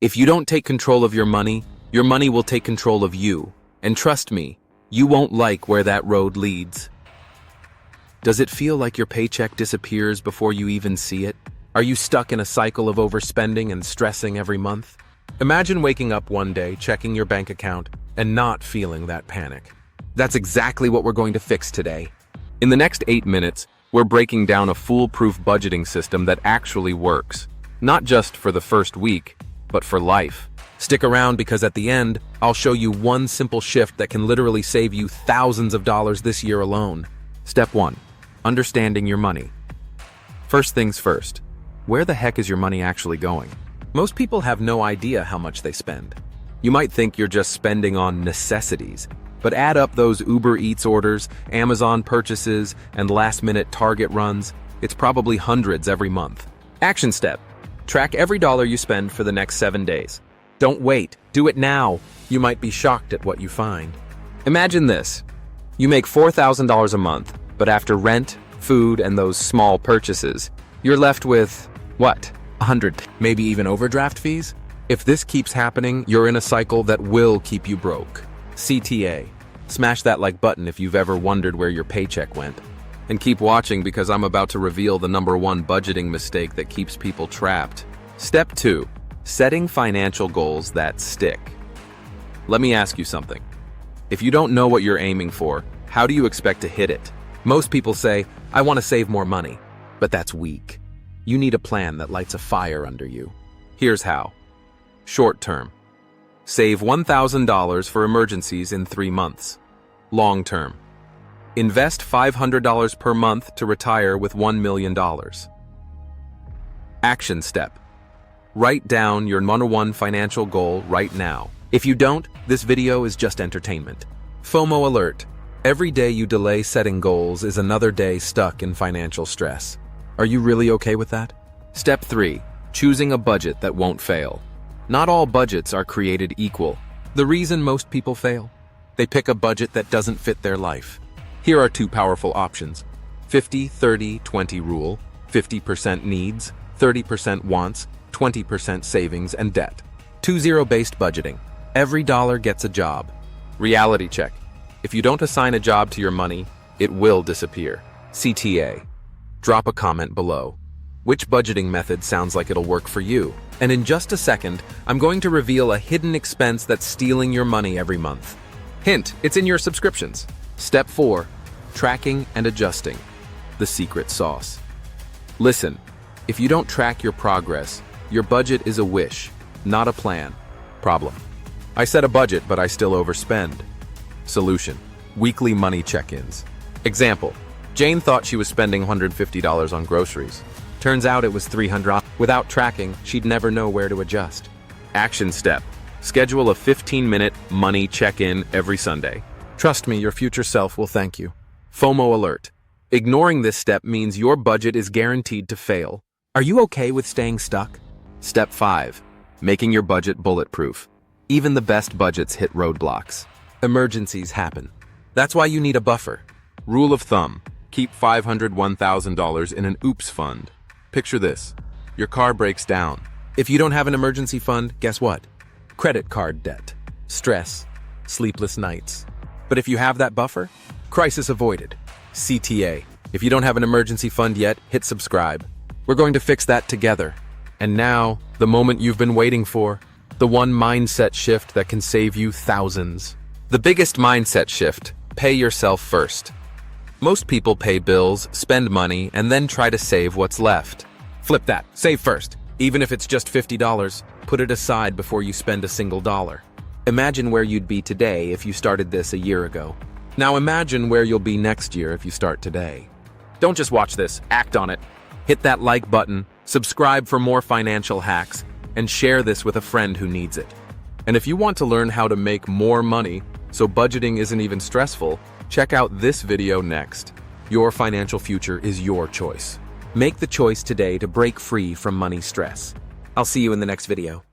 If you don't take control of your money will take control of you. And trust me, you won't like where that road leads. Does it feel like your paycheck disappears before you even see it? Are you stuck in a cycle of overspending and stressing every month? Imagine waking up one day, checking your bank account, and not feeling that panic. That's exactly what we're going to fix today. In the next 8 minutes, we're breaking down a foolproof budgeting system that actually works. Not just for the first week, but for life. Stick around because at the end, I'll show you one simple shift that can literally save you thousands of dollars this year alone. Step 1. Understanding your money. First things first. Where the heck is your money actually going? Most people have no idea how much they spend. You might think you're just spending on necessities, but add up those Uber Eats orders, Amazon purchases, and last-minute Target runs, it's probably hundreds every month. Action step. Track every dollar you spend for the next 7 days. Don't wait. Do it now. You might be shocked at what you find. Imagine this. You make $4,000 a month, but after rent, food, and those small purchases, you're left with, what, 100, maybe even overdraft fees? If this keeps happening, you're in a cycle that will keep you broke. CTA. Smash that like button if you've ever wondered where your paycheck went. And keep watching because I'm about to reveal the #1 budgeting mistake that keeps people trapped. Step 2. Setting financial goals that stick. Let me ask you something. If you don't know what you're aiming for, how do you expect to hit it? Most people say, I want to save more money, but that's weak. You need a plan that lights a fire under you. Here's how. Short term. Save $1,000 for emergencies in 3 months. Long term. Invest $500 per month to retire with $1 million. Action step. Write down your #1 financial goal right now. If you don't, this video is just entertainment. FOMO alert. Every day you delay setting goals is another day stuck in financial stress. Are you really okay with that? Step 3. Choosing a budget that won't fail. Not all budgets are created equal. The reason most people fail? They pick a budget that doesn't fit their life. Here are 2 powerful options. 50-30-20 rule. 50% needs, 30% wants, 20% savings and debt. 2-0-based budgeting. Every dollar gets a job. Reality check. If you don't assign a job to your money, it will disappear. CTA. Drop a comment below. Which budgeting method sounds like it'll work for you? And in just a second, I'm going to reveal a hidden expense that's stealing your money every month. Hint, it's in your subscriptions. Step 4. Tracking and adjusting. The secret sauce. Listen, if you don't track your progress, your budget is a wish, not a plan. Problem. I set a budget, but I still overspend. Solution. Weekly money check-ins. Example. Jane thought she was spending $150 on groceries. Turns out it was $300. Without tracking, she'd never know where to adjust. Action step. Schedule a 15-minute money check-in every Sunday. Trust me, your future self will thank you. FOMO alert. Ignoring this step means your budget is guaranteed to fail. Are you okay with staying stuck? Step 5. Making your budget bulletproof. Even the best budgets hit roadblocks. Emergencies happen. That's why you need a buffer. Rule of thumb. Keep $501,000 in an oops fund. Picture this. Your car breaks down. If you don't have an emergency fund, guess what? Credit card debt, stress, sleepless nights. But if you have that buffer, crisis avoided. CTA. If you don't have an emergency fund yet, hit subscribe. We're going to fix that together. And now, the moment you've been waiting for, the one mindset shift that can save you thousands. The biggest mindset shift, pay yourself first. Most people pay bills, spend money, and then try to save what's left. Flip that, save first. Even if it's just $50, put it aside before you spend a single dollar. Imagine where you'd be today if you started this a year ago. Now imagine where you'll be next year if you start today. Don't just watch this, act on it. Hit that like button, subscribe for more financial hacks, and share this with a friend who needs it. And if you want to learn how to make more money so budgeting isn't even stressful, check out this video next. Your financial future is your choice. Make the choice today to break free from money stress. I'll see you in the next video.